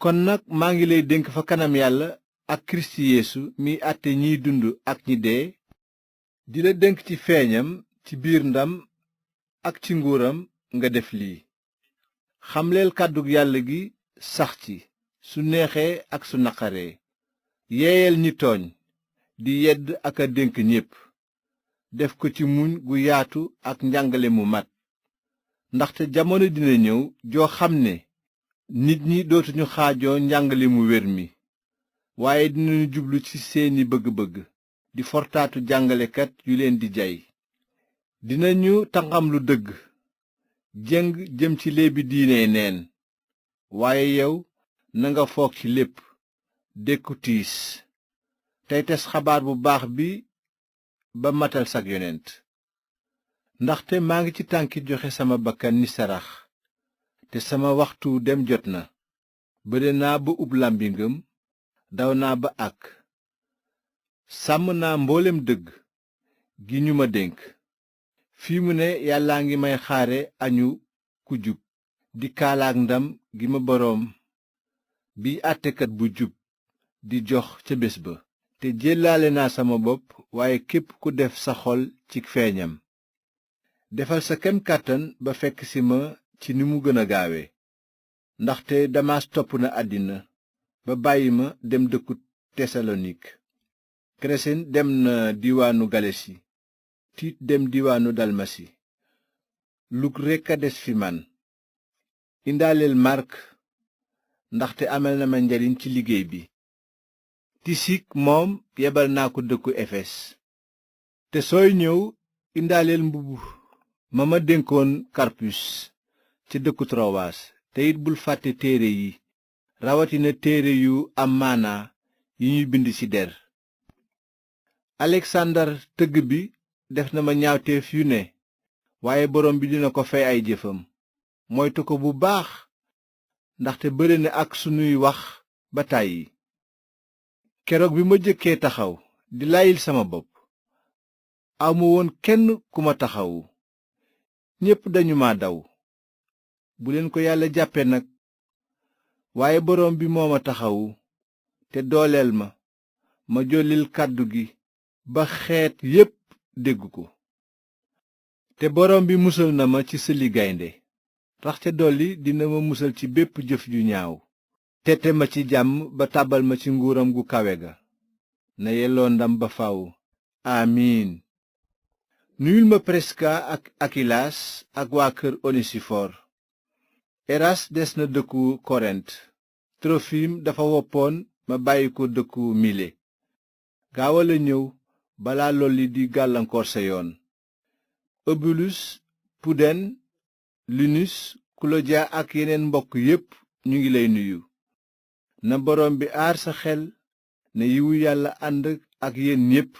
kon nag maa ngi lay dénk fa kanam yàlla ak kirist yeesu miy àtte ñiy dund ak ñi dee, di la dénk ci feeñam ci biir ndam ak ci nguuram nga def lii: xamleel kàddug yàlla gi, sax ci su neexee ak su naqaree, yeeyal ñi tooñ, di yedd ak a dénk ñépp, def ko ci muñ gu yaatu ak njàngale mu mat. ndaxte jamono dina ñëw joo xam ne nit ñi dootuñu xaajoo njàngale mu wér mi, waaye dinañu jublu ci seeni bëgg-bëgg di fortaatu jàngalekat yu leen di jay. dinañu tanqam lu dëgg, jëng jëm ci léebi diine neen. waaye yow nanga foog ci lépp, dékku tiis, tey tes xabaar bu baax bi ba matal sag yonent. ndaxte maa ngi ci tànki joxe sama bakkan ni sarax, te sama waxtu dem jot na. bëre naa ba ub làmbi ngëm, daw naa ba àgg, sàmm naa mboolem dëgg gi ñu ma dénk. fii mu ne yàllaa ngi may xaare añu ku jub, di kaalaak ndam gi ma boroom bi àttekat bu jub di jox ca bés ba. te jéllaale naa sama bopp, waaye képp ku def sa xol ci feeñam. defal sa kem kàttan ba fekk si ma ci ni mu gën a gaawe, ndaxte Damas topp na àddina ba bàyyi ma dem dëkku Tesalonik. Kresen dem na diwaanu Galasi, Tiit dem diwaanu Dalmasi. Luk rekk a des fi man. indaaleel Màrk, ndaxte amal na ma njariñ ci liggéey bi. Tisik moom yebal naa ko dëkku Efes. te sooy ñëw indaaleel mbubb ma dénkoon Karpus ca dëkku Trowaas. te it bul fàtte téere yi, rawatina téere yu am maanaa yi ñuy bind ci der. Aleksandar tëgg bi def na ma ñaawteef yu ne, waaye borom bi dina ko fay ay jëfam. moytu ko bu baax, ndaxte bëre na ak sunuy wax ba tàyyi. keroog bi ma jëkkee taxaw di layil sama bopp, amu woon kenn ku ma taxawu, ñépp dañu ma daw. bu leen ko yàlla jàppe nag, waaye borom bi moo ma taxawu te dooleel ma jollil kàddu gi ba xeet yépp dégg ko. te borom bi musal na ma ci sëli gaynde, rax ca dolli dina ma musal ci bépp jëf ju ñaaw, tette ma ci jàmm ba tàbbal ma ci nguuram gu kawe ga. na yelloo ndam ba faw. amiin. nuyul ma Priska ak Akilaas ak waa kër Onesifor. eras des na dëkku Korent. Trofim dafa woppoon, ma bàyyi ko dëkku Mile. gaawal a ñëw balaa lolli di gàllankoor sa yoon. Obulus, Puden, Linus, Kuloja ak yeneen mbokk yépp ñu ngi lay nuyu. na borom bi aar sa xel, ne yiwu yàlla ànd ak yéen ñépp.